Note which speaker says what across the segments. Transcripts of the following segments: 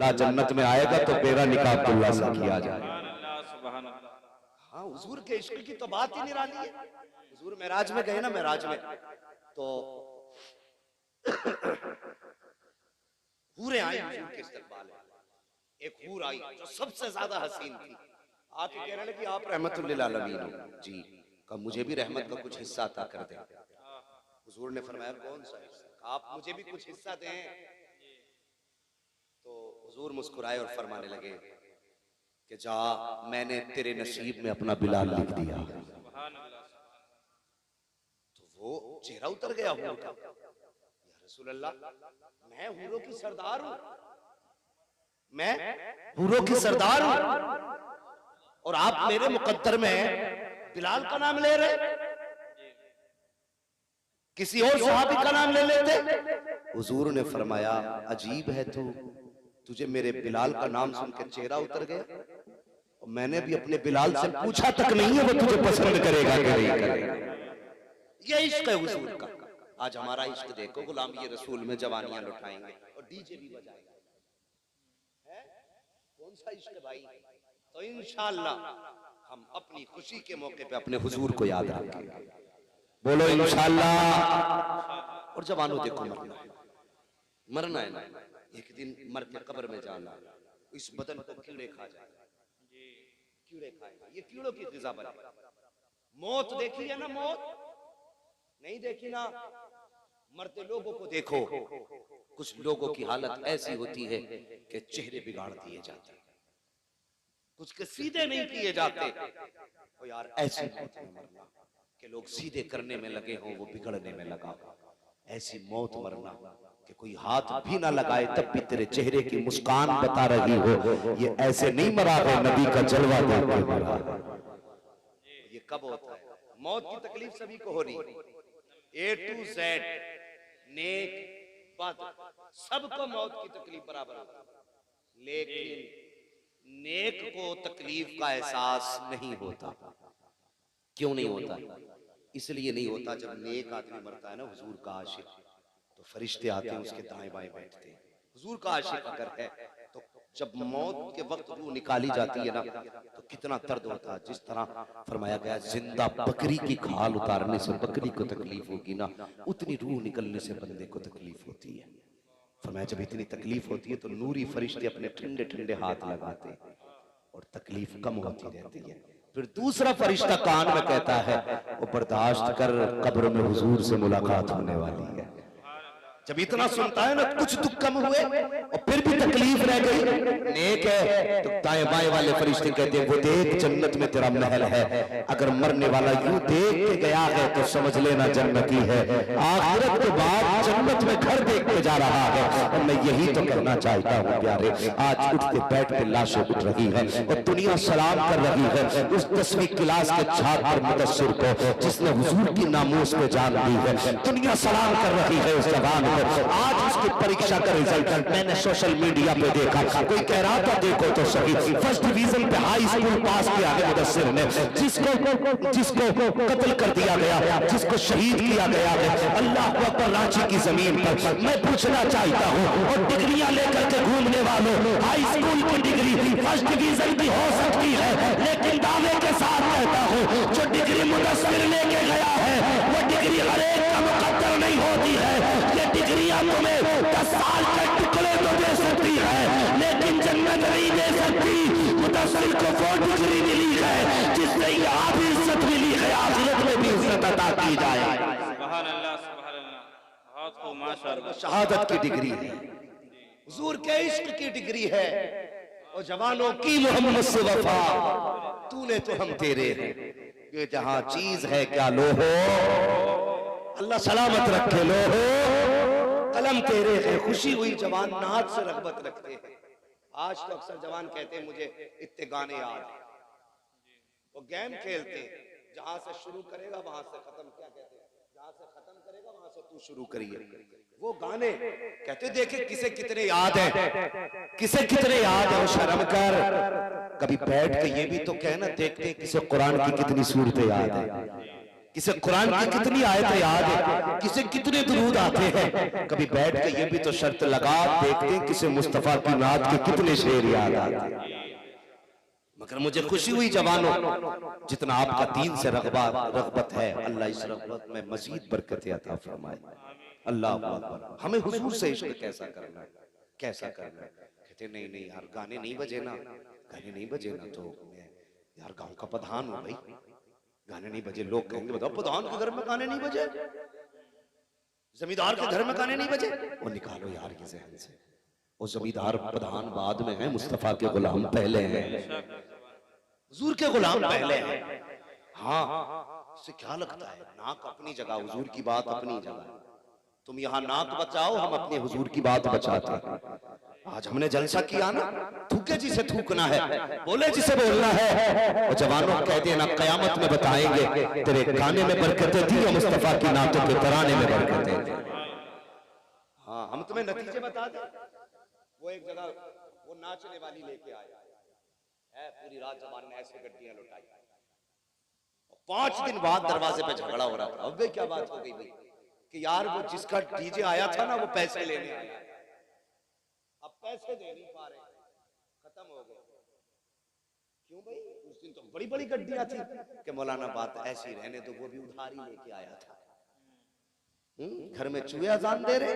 Speaker 1: ला जन्नत में आएगा तो मेरा निकाह अब्दुल्ला से किया जाए।
Speaker 2: हाँ, हुजूर के इश्क की तो बात ही निराली है। हुजूर मेराज में गए ना, मेराज में तो हूरें आई हुजूर के इस्तकबाल में। एक हूर आई जो सबसे ज्यादा हसीन थी, आके कह रहे कि आप रहमतुल लिल आलमीन हो जी, का मुझे भी रहमत का कुछ हिस्सा अता कर दे। हुजूर ने फरमाया कौन सा हिस्सा? आप मुझे भी कुछ हिस्सा दें। तो हुजूर मुस्कुराए और फरमाने लगे कि जा, मैंने तेरे नसीब में अपना बिलाल लिख दिया। तो वो चेहरा उतर गया हूर का, या रसूल अल्लाह, मैं हूरों की सरदार हूं, मैं हूरों की सरदार हूं, और आप मेरे मुकद्दर में बिलाल का नाम ले रहे, किसी और सहाबी का नाम ले लेते। हुजूर ने फरमाया अजीब है तू, तुझे मेरे बिलाल का नाम सुन के चेहरा उतर गया, और मैंने भी अपने बिलाल से पूछा तक नहीं है वो तुझे पसंद करेगा कि नहीं करेगा। ये इश्क है हुजूर का। आज हमारा इश्क देखो, गुलाम ये रसूल में जवानियां लुटाएंगे और डीजे भी बजाएंगे, कौन सा इश्क है भाई? तो इंशाअल्लाह हम अपनी खुशी के मौके पे अपने हुजूर को याद रखेंगे। बोलो इंशाअल्लाह। और जवानों देखो, मरना है, मरना है ना, एक दिन मर के कब्र में जाना, इस बदन को कीड़े खा जाएगा, कीड़े खाएगा, ये कीड़ों की ग़िज़ा बने। मौत देखी है ना, मौत नहीं देखी ना? मरते लोगों को देखो, कुछ लोगों की हालत ऐसी होती है कि चेहरे बिगाड़ दिए जाते, कुछ के सीधे नहीं किए जाते। तो यार ऐसी मौत में मरना कि लोग सीधे करने में लगे हों, वो बिगड़ने में लगा। ऐसी मौत मरना कि कोई हाथ भी ना लगाए तब भी तेरे चेहरे की मुस्कान बता रही हो, ये ऐसे नहीं मरा है, नबी का जलवा देख के मरा। ये कब होता है? मौत की तकलीफ सभी को हो रही है, A to Z, नेक बद, सबको मौत की तकलीफ बराबर होती है, लेकिन नेक को तकलीफ का एहसास नहीं होता। क्यों नहीं होता? इसलिए नहीं होता, जब नेक आदमी मरता है ना, हुजूर का आशिक, तो फरिश्ते आते हैं उसके दाएं बाएं बैठते हैं। हुजूर का आशिक अगर है तो जब मौत के वक्त रूह निकाली जाती है ना, तो कितना दर्द होता है। जिस तरह फरमाया गया जिंदा बकरी की खाल उतारने से बकरी को तकलीफ होगी ना, उतनी रूह निकलने से बंदे को तकलीफ होती है। फरमाया जब इतनी तकलीफ होती है तो नूरी फरिश्ते अपने ठंडे ठंडे हाथ लगाते हैं और तकलीफ कम होती रहती है। फिर दूसरा फरिश्ता कान में कहता है वो बर्दाश्त कर, कब्र में हुजूर से मुलाकात होने वाली है। जब इतना सुनता है ना, कुछ दुख कम हुए और फिर भी तकलीफ रह गई, नेक है, तो दाएं बाएं वाले फरिश्ते कहते हैं वो देख जन्नत में तेरा महल है, अगर मरने वाला यूं देख के गया है तो समझ लेना जन्नती है, आखिरत के बाद जन्नत में घर देख के जा रहा है। और मैं यही तो कहना चाहता हूँ प्यारे, आज उठते बैठ के लाशें उठ रही है और दुनिया सलाम कर रही है उस 10वीं क्लास के छात्र मुदस्सिर को जिसने हुजूर की नामूस पे जान दी है। दुनिया सलाम कर रही है उस जवान को। आज उसकी परीक्षा का रिजल्ट मैंने सोशल मीडिया पे देखा, कोई कह रहा था देखो तो सही, फर्स्ट डिवीजन पे हाई स्कूल पास किया है मुदस्सिर ने, जिसको कत्ल कर दिया गया, जिसको शहीद किया गया है अल्लाह अकबर रांची की जमीन पर। मैं पूछना चाहता हूँ, और डिग्रियां लेकर के घूमने वालों, हाई स्कूल की डिग्री फर्स्ट डिवीजन की हो सकती है, लेकिन दावे के साथ कहता हूँ जो डिग्री मुदस्सिर लेके गया है वो डिग्री हर एक का मुकद्दर नहीं होती है। ये डिग्रियां तुम्हें 10 साल के टुकड़े तो दे सकती है, लेकिन जन्नत नहीं दे सकती। मुदस्सिर को वो डिग्री मिली है जिससे यहाँ भी इज्जत मिली है, आखिरत में भी इज्जत अता की जाए।
Speaker 3: सुभान अल्लाह, सुभान अल्लाह, बहुत खूब, माशाअल्लाह।
Speaker 2: शहादत की डिग्री है, हुजूर के इश्क की डिग्री है। और जवानों की मोहम्मद से वफा, तूने तो हम तेरे हैं, ये जहां चीज है क्या लो हो, अल्लाह सलामत रखे लो हो, कलम तेरे है। खुशी हुई जवान नात से रगबत रखते हैं। आज तो अक्सर जवान कहते हैं मुझे इतने गाने याद हैं, वो गेम खेलते हैं, जहां से शुरू करेगा वहां से खत्म, क्या कहते हैं, जहां से खत्म करेगा वहां से तू शुरू करिए। वो गाने कहते देखे किसे कितने याद है, किसे कितने याद है, वो शर्म कर, कभी बैठ के ये भी तो कहना देखते किसे कुरान की कितनी सूरतें याद है। किसे कुरान की कितनी आयतें याद है, किसे कितने दुरूद आते हैं। कभी बैठ के ये भी तो शर्त लगा देखते हैं किसे मुस्तफा की नात के कितने शेर याद आते हैं। मगर मुझे खुशी हुई जवानों, जितना आपका दीन से रग़बत है, अल्लाह इस रग़बत में मजीद बरकतें अता फरमाए। अल्लाह अकबर। हमें हुजूर से इश्क कैसा करना है, कैसा करना है। कहते नहीं नहीं यार, गाने नहीं बजे ना, गाने नहीं बजे ना तो मैं यार गांव का प्रधान हूं भाई, गाने नहीं बजे। लोग कहेंगे बताओ प्रधान के घर में गाने नहीं बजे, जमींदार के घर में गाने नहीं बजे। वो निकालो यार ये जहन से, वो जमींदार प्रधान बाद में है, मुस्तफा के गुलाम पहले हैं, हुजूर के गुलाम पहले हैं। हाँ, इससे क्या लगता है, नाक अपनी जगह, हुजूर की बात अपनी जगह। तुम यहाँ नाक बचाओ, हम अपने हुजूर की बात बचाते हैं। आज हमने जलसा किया ना, थूके जिसे थूकना है, बोले जिसे बोलना है। और जवानों कह देना कयामत में बताएंगे तेरे गाने में बरकतें थी या मुस्तफा की नातों के तराने में बरकतें थी। हाँ, हम तुम्हें नतीजे बता दें। वो एक जगह वो नाचने वाली लेके आया है, पूरी रात जवान ने ऐसे गड्डियां लुटाई। 5 दिन बाद दरवाजे पे झगड़ा हो रहा था। अब क्या बात हो गई भाई कि यार वो जिसका डीजे आया था ना, वो पैसे लेने आया, अब पैसे दे नहीं पा रहे, खत्म हो गए। क्यों भाई, उस दिन तो बड़ी बड़ी गड्डियां थी कि मौलाना बात ऐसी रहने तो, वो भी उधारी लेके आया था। घर में चूहे अजान दे रहे,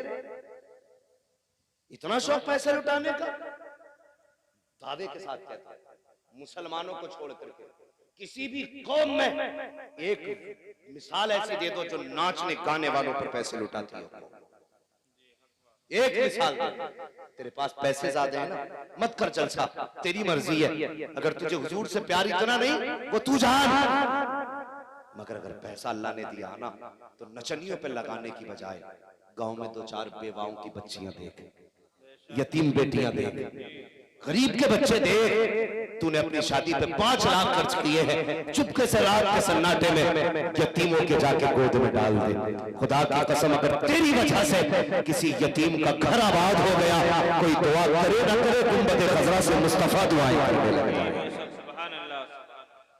Speaker 2: इतना शौक पैसे लुटाने का। दावे के साथ कहता है, मुसलमानों को छोड़ करके किसी भी कौम में एक मिसाल ऐसी दे दो जो नाचने गाने वालों पर पैसे लुटाती हो। एक मिसाल दे। तेरे पास पैसे ज्यादा है ना, मत कर जलसा, तेरी मर्जी है। अगर तुझे हुजूर से प्यार इतना नहीं, वो तू जान। मगर अगर पैसा अल्लाह ने दिया ना, तो नचनियों पे लगाने की बजाय गांव में 2-4 बेवाओं की बच्चियां देख, यतीम बेटियां देख, गरीब के बच्चे देख। तूने अपनी शादी पे 5 लाख खर्च किए हैं, चुपके से रात के सन्नाटे में यतीमों के जाके गोद में डाल दे। खुदा की कसम, अगर तेरी वजह से किसी यतीम का घर आबाद हो गया, कोई दुआ करे न करे, गुंबद खजरा से मुस्तफा दुआएं करने लगे।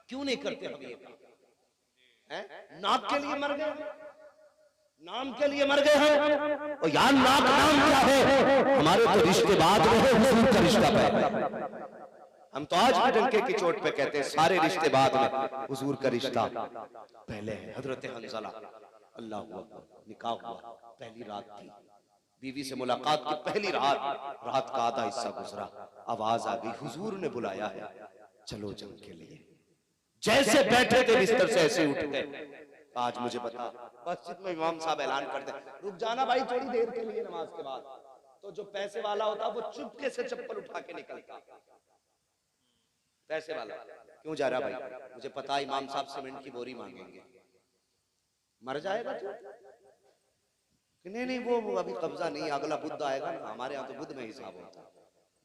Speaker 2: क्यों नहीं करते हम ये काम? नाक के लिए मर गए, नाम के लिए मर गए हैं। और यार नाक नाम क्या है, हमारे तो रिश्ते बाद में है, हुजूर का रिश्ता पहले। हम तो आज भी डंके की चोट पे कहते हैं सारे रिश्ते बाद में, हुजूर का रिश्ता पहले है। हजरत हंज़ला, अल्लाह अकबर, निकाह हुआ, पहली रात थी, बीवी से मुलाकात की पहली रात का आधा हिस्सा गुजरा, आवाज आ गई, हुजूर ने बुलाया है, चलो जंग के लिए। जैसे बैठे थे बिस्तर से ऐसे उठ गए। आज मुझे बता, मस्जिद में इमाम साहब ऐलान कर दे, रुक जाना भाई थोड़ी देर के लिए नमाज के बाद। तो जो पैसे वाला होता वो चुपके से चप्पल उठा के निकलता। पैसे वाला क्यों जा रहा भाई, मुझे पता इमाम साहब सीमेंट की बोरी मांगेंगे, मर जाएगा तू। नहीं नहीं, वो अभी कब्जा नहीं, अगला बुद्ध आएगा ना, हमारे यहाँ तो बुद्ध में हिसाब होता है,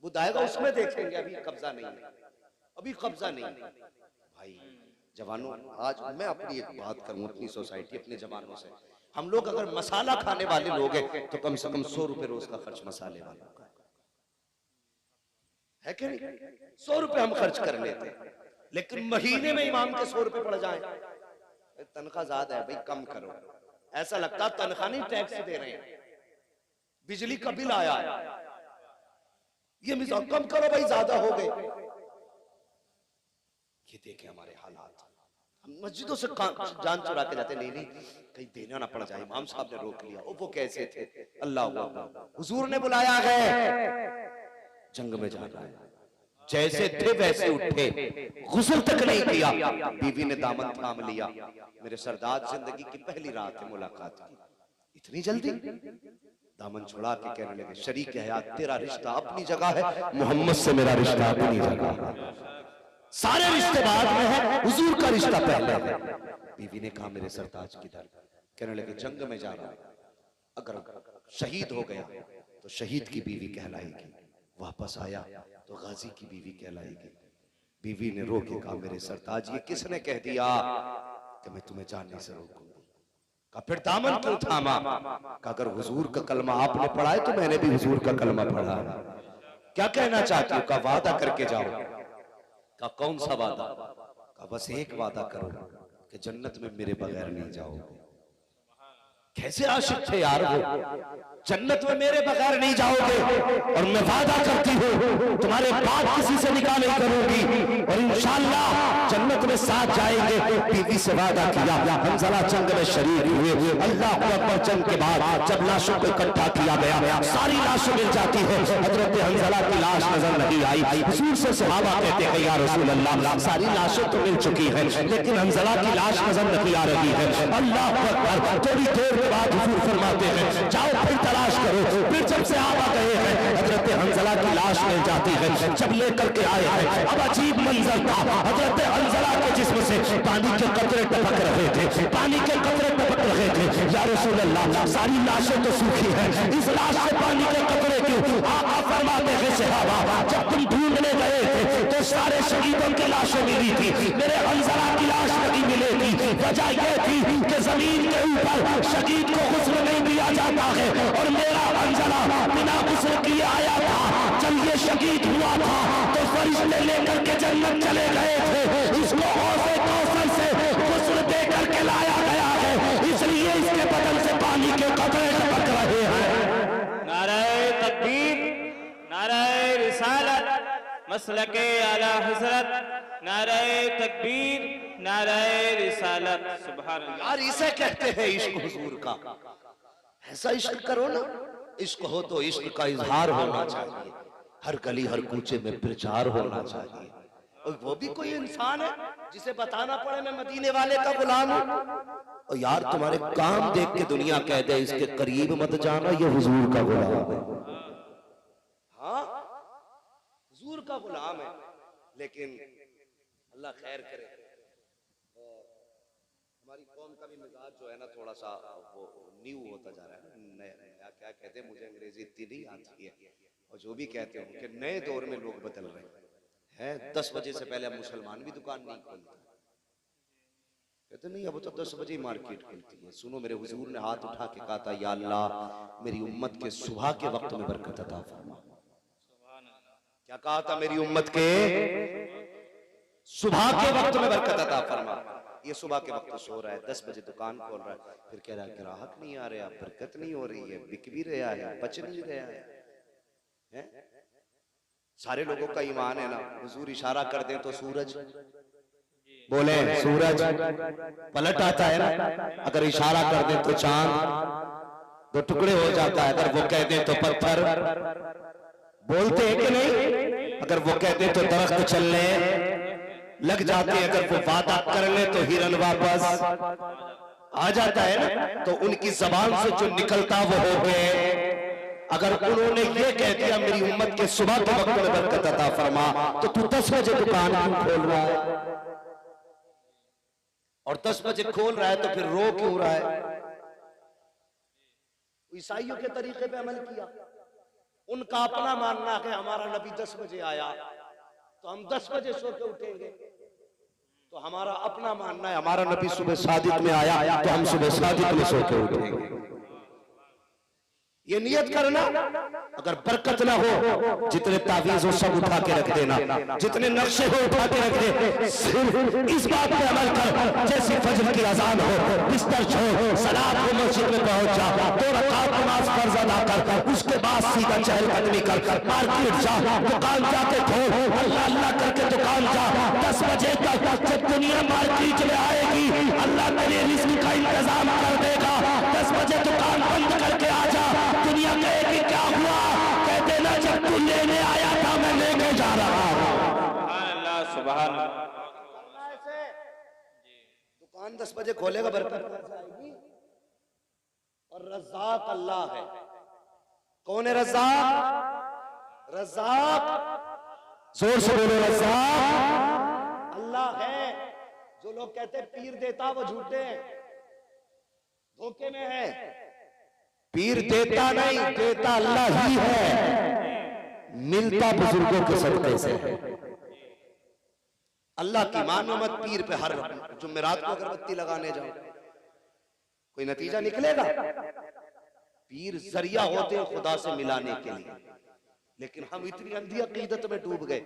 Speaker 2: बुद्ध आएगा उसमें देखेंगे, अभी कब्जा नहीं है, अभी कब्जा नहीं है। भाई जवानों, आज मैं अपनी एक बात करूं, अपनी सोसाइटी, अपने जवानों से, हम लोग अगर मसाला खाने वाले लोग हैं तो कम से कम 100 रुपए रोज का खर्च मसाले वालों का है कि नहीं? 100 रुपए हम खर्च कर लेते हैं, लेकिन महीने में इमाम के 100 रुपए पड़ जाए, तनख्वाह ज्यादा है भाई कम करो। ऐसा लगता तनख्वाह नहीं, टैक्स दे रहे हैं, बिजली का बिल आया, ये मिसाल कम करो भाई, ज्यादा हो गए। ये देखे हमारे हालात, हम मस्जिदों से जान चुरा के जाते, नहीं नहीं कहीं देना ना पड़ जाए, इमाम साहब ने रोक लिया। वो कैसे थे, अल्लाह अकबर, हुजूर ने बुलाया है, जंग में जाना है। जैसे थे वैसे उठे, गुस्ल तक नहीं किया, बीवी ने दामन थाम लिया। मेरे सरदार, जिंदगी की पहली रात है मुलाकात की, इतनी जल्दी? दामन छुड़ा के कहने लगे, शरीक हयात तेरा रिश्ता अपनी जगह है, मोहम्मद से मेरा रिश्ता अपनी जगह है। सारे रिश्ते बाद में है, हुजूर का रिश्ता पहले है। बीवी ने कहा मेरे सरताज किधर? कहने लगे जंग में जा रहा, अगर शहीद हो गया तो शहीद की बीवी कहलाएगी, वापस आया तो गाजी की बीवी कहलाएगी। बीवी ने रो के कहा मेरे सरताज ये किसने कह दिया कि मैं तुम्हें जानने से रोकूंगी? कहा फिर दामन क्यों थामा? कहा अगर हुजूर का कलमा आपने पढ़ा है तो मैंने भी हुजूर का कलमा पढ़ा है, क्या कहना चाहती हो? का वादा करके जाओ। का कौन सा वादा? का बस एक वादा करो कि जन्नत में मेरे बगैर नहीं जाओगे। कैसे आशिक थे यार वो, जन्नत में मेरे बगैर नहीं जाओगे और मैं वादा करती हूँ तुम्हारे बाद किसी से निकाह नहीं करूंगी और इंशाअल्लाह जन्नत में साथ जाएंगे। बीवी से वादा किया, हंजला जंग में शरीक हुए। अल्लाह अकबर जंग के बाद जब लाशों को इकट्ठा किया गया, सारी लाशें मिल जाती है, हजरत हंजला की लाश नजर नहीं आई। हुजूर से सहाबा कहते हैं या रसूल अल्लाह, सारी लाशें तो मिल चुकी हैं लेकिन हंजला की लाश नजर नहीं आ रही है। अल्लाह अकबर, थोड़ी देर के बाद हुजूर फरमाते हैं जाओ फिर तलाश करो। फिर जब से आप आ गए हैं हजरत हंजला की लाश मिल जाती है। जब लेकर के आए हैं अब अजीब मंजर था, हजरत हंजला के जिस्म से पानी के कतरे टपक रहे थे, पानी के कतरे टपक रहे थे। या रसूल अल्लाह, सारी लाशें तो सूखी हैं, इस लाश से पानी के कतरे क्यों? आका फरमाते हैं सहाबा, जब तुम ढूंढने गए थे तो सारे शहीदों की लाशें मिली थी, मेरे हंजला की लाश नहीं मिलेगी। वजह यह थी कि जमीन के ऊपर शहीद को गुस्ल नहीं दिया जाता है और मेरा हंजला बिना गुस्ल किए आया था। जब ये शहीद हुआ था तो फरिश्ते लेकर के जन्नत चले गए थे, इसको हौज़े कौसर से गुस्ल दे करके लाया गया है, इसलिए इसके बदन से पानी के कतरे टपक रहे हैं।
Speaker 3: नाराए तकबीर, नाराए रिसालत, मसलके आला हज़रत, नाराए तकबीर, नाराए रिसालत। सुभान अल्लाह।
Speaker 2: यार इसे कहते हैं इश्क हुजूर का। ऐसा इश्क करो ना, इश्क हो तो इश्क का इजहार होना चाहिए, हर गली हर कूचे में प्रचार होना चाहिए। और वो भी कोई इंसान है जिसे बताना पड़े मैं मदीने वाले का गुलाम हूं। और यार तुम्हारे काम देख के दुनिया कह दे इसके करीब मत जाना, ये हुजूर का गुलाम है। हाँ हुजूर का गुलाम है, लेकिन अल्लाह खैर करे। हमारी कौम का भी मिजाज जो है ना थोड़ा सा वो न्यू होता जा रहा है ना, नया क्या कहते हैं, मुझे अंग्रेजी इतनी नहीं आती है, और जो भी कहते हैं कि नए दौर में लोग बदल रहे हैं। 10 बजे से पहले अब मुसलमान भी दुकान नहीं खोलते, कहते नहीं अब तो 10 बजे ही मार्केट खुलती है। सुनो, मेरे हुजूर ने हाथ उठा के कहा था या अल्लाह मेरी उम्मत के सुबह के वक्त में बरकत अता फरमा। क्या कहा था? मेरी उम्मत के सुबह के वक्त में बरकत अता फरमा। ये सुबह के वक्त सो रहा है, 10 बजे दुकान खोल रहा है, फिर कह रहा है ग्राहक नहीं आ रहे, बरकत नहीं हो रही है, बिक भी रहा है, बच नहीं रहा है। सारे लोगों का ईमान है ना, हुजूर इशारा कर दें तो सूरज, बोले सूरज पलट आता है ना, अगर इशारा कर दें तो चांद दो टुकड़े हो जाता है, अगर वो कह दें तो पत्थर बोलते हैं कि नहीं, अगर वो कहते तो दरख्त चलने लग जाते हैं, अगर वो वादा कर ले तो हिरन वापस आ जाता है ना। तो उनकी जबान से जो निकलता वो हो गए। अगर उन्होंने ये कह दिया मेरी उम्मत के सुबह के वक्त में बरकत अता फरमा, तो तू 10 बजे दुकान क्यों खोल रहा है? और 10 बजे खोल रहा है तो फिर रो क्यों रहा है? ईसाइयों के तरीके पे अमल किया। उनका अपना मानना है हमारा नबी 10 बजे आया तो हम 10 बजे सो के उठेंगे, तो हमारा अपना मानना है हमारा नबी सुबह सादिक में आया तो हम सुबह सादिक में सो के उठेंगे। ये नियत करना, अगर बरकत ना हो जितने तावीज हो सब उठा के रख देना, जितने नक्शे हो उठा के रख दे। सिर्फ इस बात पे अमल कर, जैसे फजर की अजान हो बिस्तर छोड़ सलात को मस्जिद में पहुंच जा, 2 रकात नमाज फर्ज अदा कर, उसके बाद सीधा चहलकदमी कर, मार्केट जा, दुकान जाके खोल, अल्लाह अल्लाह करके दुकान जा। 10 बजे तक जब दुनिया मार्केट में आएगी अल्लाह तेरे रिस्क का इंतजाम कर देगा। 10 बजे दुकान बंद करके आ जा, दुनिया कहेगी क्या हुआ, कह देना जब तू लेने आया था मैं लेके जा रहा हूं।
Speaker 3: सुभान अल्लाह।
Speaker 2: दुकान 10 बजे खोलेगा, बरकत आएगी। और रज़ाक अल्लाह है। कौन है रज़ाक? रज़ाक जोर से बोलो, रज़ाक अल्लाह है। जो लोग कहते हैं पीर देता वो झूठे हैं, धोखे में है। पीर देता नहीं, देता अल्लाह ही है, मिलता बुजुर्गों के सदक़े से है। अल्लाह की मानो मत, पीर पे हर जुमेरात को अगरबत्ती लगाने जाओ, कोई नतीजा निकलेगा? पीर जरिया होते हैं खुदा से मिलाने के लिए, लेकिन हम इतनी अंधी अकीदत में डूब गए,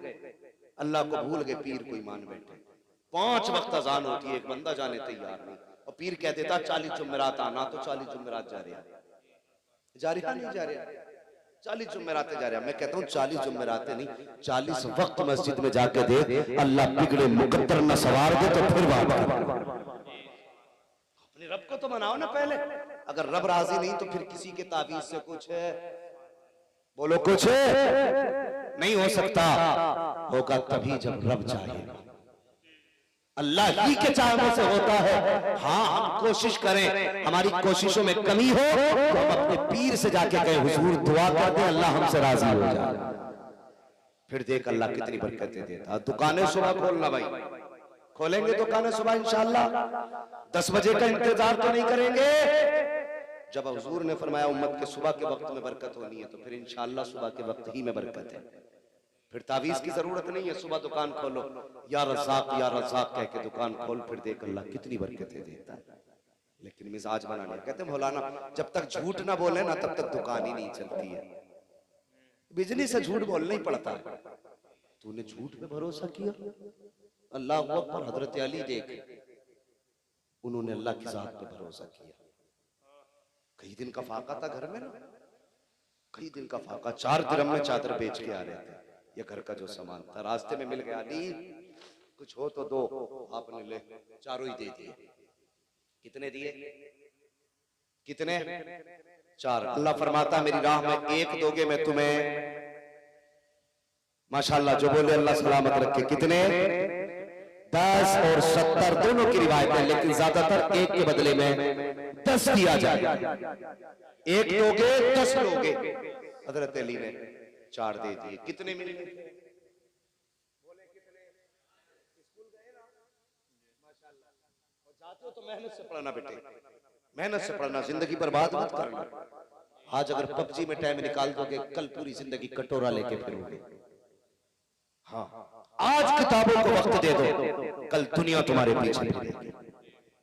Speaker 2: अल्लाह को भूल गए, पीर को ईमान बैठे। 5 वक्त अजान होती है, एक बंदा जाने तैयार नहीं, और पीर कह देता 40 जुमेरात आना, तो 40 जुमेरात जा रहा नहीं जा रहा, 40 जुमेरातें जा रहा। मैं कहता हूँ 40 जुमेरातें नहीं, 40 वक्त मस्जिद में जाके दे, अल्लाह बिगड़े मुकद्दर न सवार दे तो फिर बात कर। अपने रब को तो मनाओ ना पहले, अगर रब राजी नहीं तो फिर किसी के ताबीज से कुछ है, बोलो कुछ नहीं हो सकता। होगा तभी जब रब चाहेगा, अल्लाह ही के चाहने से होता है। हाँ, हम कोशिश करें, हमारी कोशिशों में कमी हो तो हम अपने पीर से जाके कहें हुजूर दुआ कर दे, अल्लाह हमसे राजी हो जाए, फिर देख अल्लाह कितनी बरकतें देता। दुकानें सुबह खोलना भाई, खोलेंगे दुकानें सुबह इंशाअल्लाह। 10 बजे का इंतजार तो नहीं करेंगे। जब हुजूर ने फरमाया उम्मत के सुबह के वक्त में बरकत होनी है, तो फिर इंशाअल्लाह सुबह के वक्त ही में बरकत है। फिर तावीज की जरूरत नहीं है, सुबह दुकान खोलो, या रज़ाक कह के दुकान खोल, फिर देख अल्लाह कितनी बरकतें देता है। लेकिन मिजाज बनाने कहते हैं मौलाना जब तक झूठ ना बोले ना तब तक दुकान ही नहीं चलती है। बिजली से झूठ बोलना ही पड़ता है। तूने झूठ पे भरोसा किया, अल्लाह अकबर। हजरत अली देख, उन्होंने अल्लाह की जात पे भरोसा किया। कई दिन का फाका था घर में ना, कई दिन का फाका, 4 दिरहम में चादर बेच के आ रहे थे, ये घर का जो सामान था। रास्ते में मिल गया, अली कुछ हो तो दो, आपने ले 4 ही दे दिए। कितने दिए? कितने? 4। अल्लाह फरमाता मेरी राह में 1 दोगे मैं तुम्हें, माशाल्लाह जो बोले अल्लाह सलामत रखे। कितने? 10 और 70 दोनों की रिवायत है, लेकिन ज्यादातर 1 के बदले में 10 दिया जाए। 1 दोगे 10 लोगे। हजरत अली ने 4 दे दिए। कितने मिले? बोले कितने? स्कूल गए ना माशाल्लाह, और जाते हो तो मेहनत से पढ़ना बेटे, मेहनत से पढ़ना, जिंदगी बर्बाद मत करना। आज अगर पबजी में टाइम निकाल दोगे, कल पूरी जिंदगी कटोरा लेके फिरोगे। हाँ, आज किताबों को वक्त दे दो, कल दुनिया तुम्हारे पीछे फिरेगी।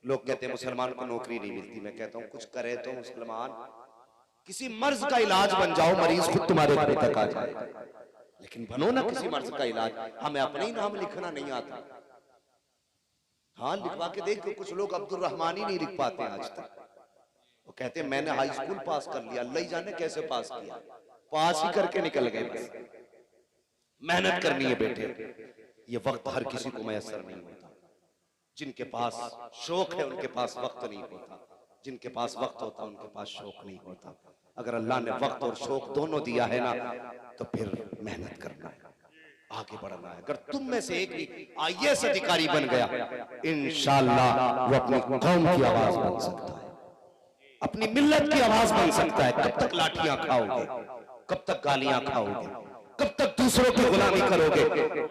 Speaker 2: लोग कहते हैं मुसलमान को नौकरी नहीं मिलती, मैं कहता हूँ कुछ करे तो मुसलमान किसी मर्ज का इलाज बन जाओ, मरीज खुद तुम्हारे घर तक आ जाए। लेकिन बनो ना किसी मर्ज का इलाज। हमें अपने ही नाम लिखना नहीं आता। हाँ, लिखवा के देख, कुछ लोग अब्दुल रहमान ही नहीं लिख पाते आज तक। वो कहते हैं मैंने हाई स्कूल पास कर लिया, अल्लाह ही जाने कैसे पास किया, पास ही करके निकल गए बस। मेहनत करनी है बेटे, ये वक्त हर किसी को मैसर नहीं होता। जिनके पास शौक है उनके पास वक्त नहीं होता, जिनके पास वक्त होता उनके पास शौक नहीं होता। अगर अल्लाह ने वक्त और शौक दोनों दिया है ना, तो फिर मेहनत करना है, आगे बढ़ना है। अगर तुम में से एक भी IAS अधिकारी बन गया, इंशाअल्लाह वो अपनी कौम की आवाज बन सकता है, अपनी मिल्लत की आवाज बन सकता है। कब तक लाठियां खाओगे, कब तक गालियां खाओगे, कब तक दूसरों की गुलामी करोगे?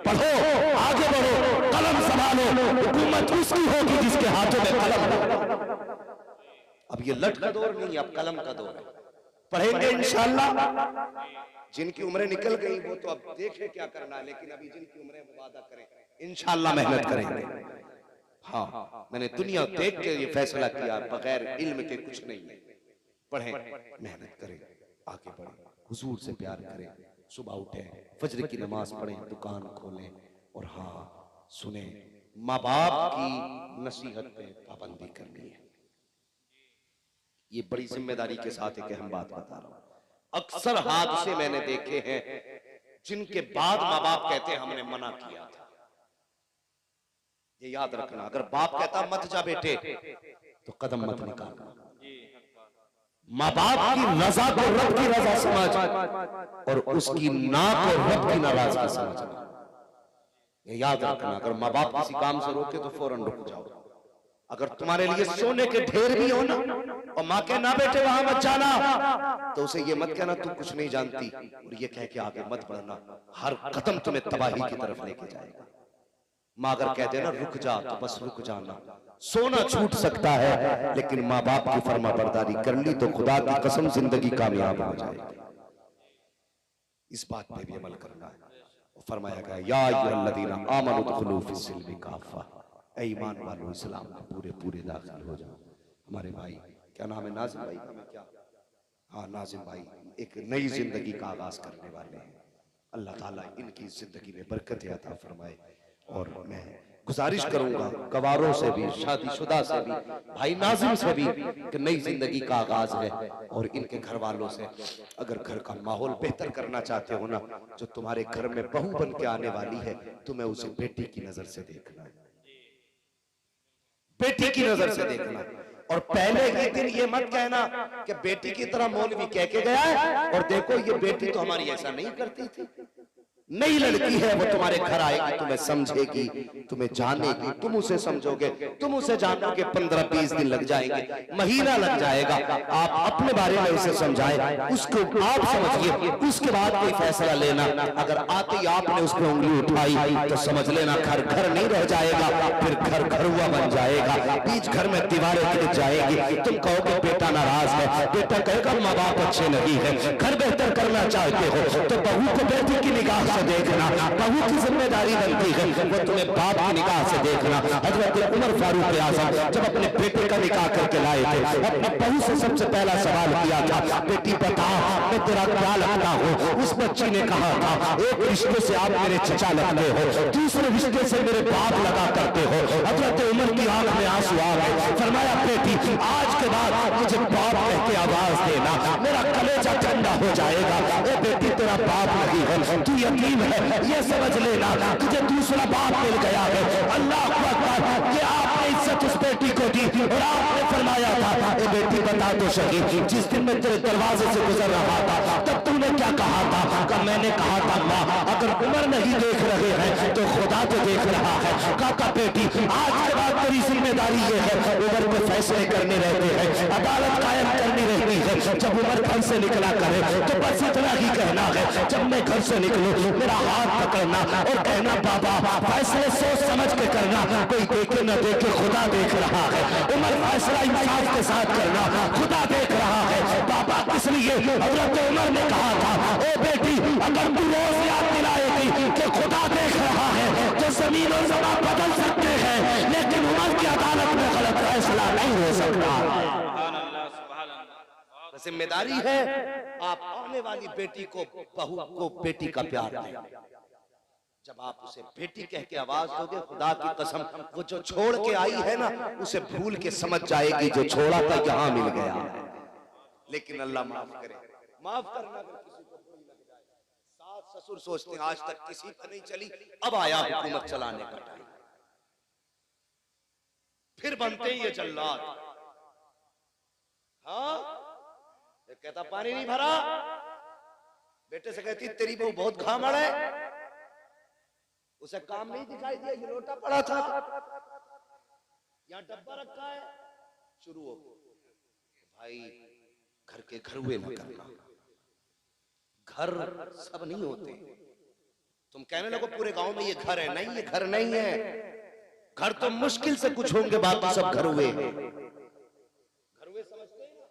Speaker 2: पढ़ो, आगे बढ़ो, कलम संभालो। हुकूमत उसकी होगी जिसके हाथों में कलम हो। अब ये लठ का दौर नहीं, अब कलम का दौर है। पढ़ेंगे इंशाअल्लाह। जिनकी उम्रें निकल गई वो तो अब देखे क्या करना है, लेकिन अभी जिनकी उम्रें वादा करें इंशाअल्लाह मेहनत करेंगे। हाँ, मैंने दुनिया देख के ये फैसला किया, बगैर इल्म के कुछ नहीं है। पढ़ें, मेहनत करें, आगे बढ़ें, हुजूर से प्यार करें, सुबह उठे, फजर की नमाज पढ़ें, दुकान खोलें, और हाँ सुने, माँ बाप की नसीहत पे पाबंदी करनी है। ये बड़ी जिम्मेदारी के साथ एक अहम बात बता रहा हूं। अक्सर हादसे मैंने देखे हैं जिनके बाद माँ बाप कहते हैं हमने मना किया था। ये याद रखना, अगर बाप कहता मत जा बेटे तो कदम मत निकालना। माँ बाप की रजा को रब की रजा समझ, और उसकी ना को रब की नाराजगी समझना। ये याद रखना, अगर माँ बाप किसी काम से रोके तो फौरन रुक जाओ। अगर तुम्हारे लिए सोने के ढेर भी हो ना, और माँ के ना बेटे वहां मत जाना, तो उसे ये मत कहना तू कुछ नहीं जानती, और ये कह के आगे मत बढ़ना। हर कदम तुम्हें तबाही की तरफ लेके जाएगा। माँ अगर कह देना रुक जा तो बस रुक जाना। सोना छूट सकता है, लेकिन माँ बाप की फर्मा बरदारी कर ली तो खुदा की कसम जिंदगी कामयाब हो जाएगी। इस बात पे भी अमल करना है। फरमाया गया या अय्युहल्लज़ीना आमनू दुखुलू फिस्सिल्मी काफ़ा, ऐ ईमान वालों इस्लाम में पूरे पूरे दाखिल हो जाओ। हमारे भाई, क्या नाम है, नाजिम भाई का, मैं क्या, हाँ नाजिम भाई एक नई जिंदगी का आगाज करने वाले हैं। अल्लाह ताला इनकी जिंदगी में बरकत अता फरमाए। और मैं गुजारिश करूंगा गवारों से भी, शादीशुदा से भी, भाई नाजिम से भी कि नई जिंदगी का आगाज है और इनके घर वालों से अगर घर का माहौल बेहतर करना चाहते हो ना, जो तुम्हारे घर में बहू बन के आने वाली है, तुम्हें उसे बेटी की नजर से देखना है, बेटी की नजर से देखना। और पहले ही दिन ये मत कहना कि बेटी की तरह मौलवी कह के गया है और देखो ये बेटी तो हमारी ऐसा नहीं करती थी। नई लड़की है, वो तुम्हारे घर आएगी, तुम्हें समझेगी, तुम्हें जानेगी, तुम उसे समझोगे, तुम उसे जानोगे। 15-20 दिन लग जाएंगे, महीना लग जाएगा। आप अपने बारे में उसे समझाएं, उसको आप समझिए, उसके बाद कोई फैसला लेना। अगर आते ही आपने उस पर उंगली उठाई तो समझ लेना घर घर नहीं रह जाएगा, फिर घर घरुआ बन जाएगा। बीच घर में दीवारें गिर जाएगी। तुम कहोगे बेटा नाराज है, बेटा कहेगा माँ बाप अच्छे नहीं है। घर बेहतर करना चाहते हो तो बहू को बेटी की निगाह से देखना, बहू की जिम्मेदारी बनती है वो तुम्हें बाप की निगाह से देखना। हजरत उमर फारूक आजम जब अपने बेटे का निकाह करके लाए थे, अपनी बहू से सबसे पहला सवाल किया था, बेटी बता मैं तेरा क्या लगता हूँ। उस बच्ची ने कहा था, एक रिश्ते से आप मेरे चचा लगते हो, दूसरे रिश्ते से मेरे बाप लगा करते हो। हजरत उमर की आंख में आंसू आ गए। फरमाया बेटी आज के बाद मुझे बाप कह के आवाज देना, मेरा कलेजा ठंडा हो जाएगा। ए बेटी तेरा बाप नहीं है, तू यकीन है, ये समझ लेना तुझे दूसरा बाप मिल गया है। अल्लाह अकबर, ये आपने इज्जत उस बेटी को दी और आपने फरमाया था, ए बेटी बता तो सही, जिस दिन मैं तेरे दरवाजे से गुजर रहा था तब तूने क्या कहा था? मैंने कहा था माँ अगर उमर नहीं देख रहे हैं तो खुदा तो देख रहा है। काका बेटी आज के बाद तेरी जिम्मेदारी ये है, उमर के फैसले करने रहते हैं, अदालत कायम करनी रहती है। जब उमर घर से निकला करे तो बस इतना ही कहना है, जब मैं घर से निकलूं मेरा हाथ पकड़ना और कहना बाबा फैसले सोच समझ के करना, कोई देखे न देखे खुदा देख रहा है। उमर फैसला इंसाफ के साथ करना, खुदा देख रहा है। बाबा किस लिए? हजरत उमर ने कहा था, ओ बेटी अगर तू रोज याद दिलाएगी कि खुदा देख रहा है तो जमीन और ज़मीन बदल सकते हैं, लेकिन उमर की अदालत में गलत फैसला नहीं हो सकता। जिम्मेदारी है आप आने वाली बेटी को, बहू को बेटी का प्यार दें। जब आप उसे बेटी कह के आवाज दोगे, खुदा की कसम वो जो छोड़ के आई है ना उसे भूल के समझ जाएगी जो छोड़ा था यहाँ मिल गया। लेकिन अल्लाह माफ करे, माफ करना अगर किसी को बुरी लग जाए। सास ससुर सोचते हैं आज तक किसी पर नहीं चली, अब आया हुकूमत चलाने का टाइम, फिर बनते ही ये जल्लाद। हाँ कहता पानी नहीं भरा, बेटे से कहती तेरी बहू बहुत घामड़ है, उसे काम नहीं दिखाई दिया, ये लोटा पड़ा था, यहाँ डब्बा रखा है। शुरू हो भाई घर के घर हुए ना करना, घर सब नहीं होते। तुम कहने लगो पूरे गांव में ये घर है, नहीं ये घर नहीं है। घर तो मुश्किल से कुछ होंगे, बाकी सब घर हुए। घर हुए समझते हैं ना,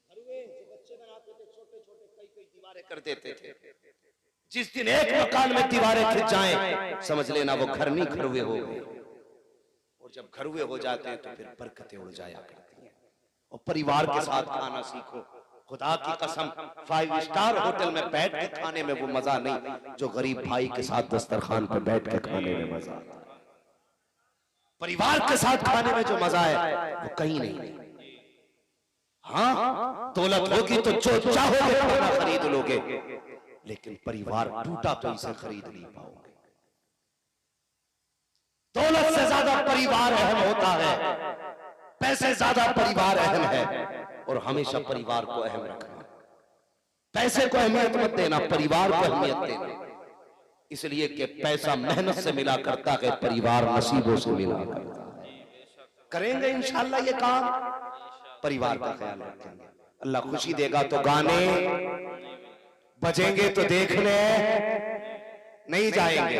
Speaker 2: घर हुए जो बच्चे बनाते थे छोटे छोटे, कई दीवारें कर देते थे। जिस दिन एक मकान में दीवारें खिंच जाएं समझ लेना वो घर नहीं घर हुए हो गए। और जब घर हुए हो जाते हैं तो फिर बरकतें उड़ जाया करती हैं। और परिवार के साथ खाना सीखो। खुदा की कसम 5 स्टार होटल में बैठ के खाने में वो मजा नहीं जो गरीब भाई के साथ दस्तरखान पर बैठ के खाने में मजा आता है। परिवार के साथ खाने में जो मजा है वो कहीं नहीं। हाँ दौलत होगी तो जो चाहोगे खाना खरीद लोगे, लेकिन परिवार टूटा तो इसे खरीद नहीं पाओगे। दौलत से ज्यादा परिवार अहम होता है, पैसे ज्यादा परिवार अहम है। और हमेशा परिवार को अहम रखना, पैसे को अहमियत मत देना, परिवार को अहमियत देना। इसलिए कि पैसा मेहनत से मिला करता है, परिवार नसीबों से मिला करता है। करेंगे इंशाल्लाह ये काम, परिवार का ख्याल रखेंगे, अल्लाह खुशी देगा। तो गाने बजेंगे तो देखने नहीं जाएंगे।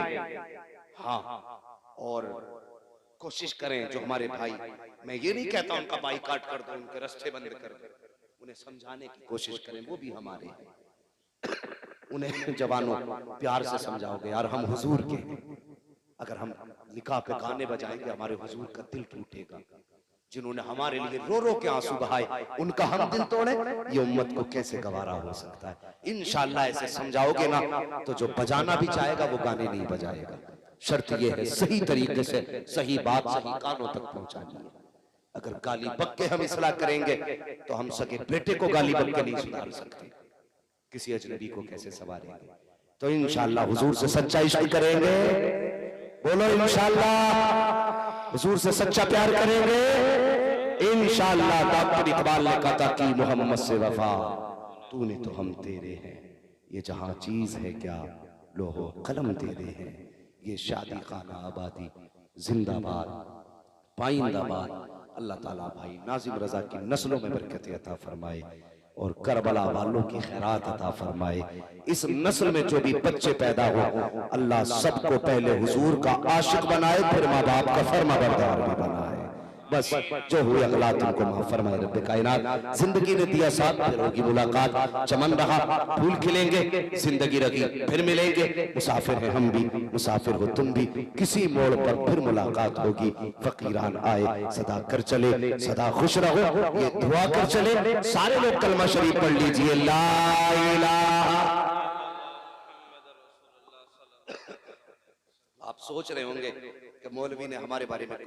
Speaker 2: हाँ और कोशिश करें जो हमारे भाई, मैं ये नहीं कहता उनका बाइकाट कर दो, उनके रास्ते बंद कर दो, उन्हें समझाने की कोशिश करें, वो भी हमारे हैं। उन्हें जवानों प्यार से समझाओगे यार हम हुजूर के, अगर हम निकाह पे गाने बजाएंगे हमारे हुजूर का दिल टूटेगा। जिन्होंने हमारे लिए रो रो के आंसू बहाए उनका हम दिल तोड़े, ये उम्मत को कैसे गवारा हो सकता है। इंशाल्लाह ऐसे समझाओगे ना तो जो बजाना भी चाहेगा वो गाने नहीं बजाएगा। शर्त यह है सही तरीके से सही बात सही कानों तक पहुंचानी है। अगर गाली बक के हम इसलाह करेंगे तो हम सके बेटे को गाली बक के नहीं सुधार सकते, किसी अजनबी को कैसे संवारेंगे। तो इंशाअल्लाह हुजूर से सच्चा इश्क करेंगे, बोलो इंशाअल्लाह हुजूर से सच्चा प्यार करेंगे, इंशाअल्लाह। डॉक्टर इकबाल ने कहा था कि मोहम्मद से वफा तूने तो हम तेरे हैं, ये जहां चीज है क्या लोहो कलम तेरे हैं, ये शादी खाना आबादी जिंदाबाद पाइंदाबाद। अल्लाह ताला भाई नाजिम रजा की नस्लों में बरकत अता फरमाए और करबला वालों की खैरात अता फरमाए। इस नस्ल में जो भी बच्चे पैदा हो अल्लाह सबको पहले हुजूर का आशिक बनाए, फिर माँ बाप का फर्माबरदार भी बनाए। बस जो हुए अगला तुमको माफ फरमाए रब्बे कायनात। जिंदगी ने दिया साथ, फिर होगी मुलाकात, चमन रहा फूल खिलेंगे, जिंदगी रही फिर मिलेंगे। मुसाफिर हैं हम भी, मुसाफिर हो तुम भी, किसी मोड़ पर फिर मुलाकात होगी। फकीरान आए सदा कर चले, सदा खुश रहो ये दुआ कर चले। सारे लोग कलमा शरीफ पढ़ लीजिए, ला इलाहा। आप सोच रहे होंगे कि मौलवी ने हमारे बारे में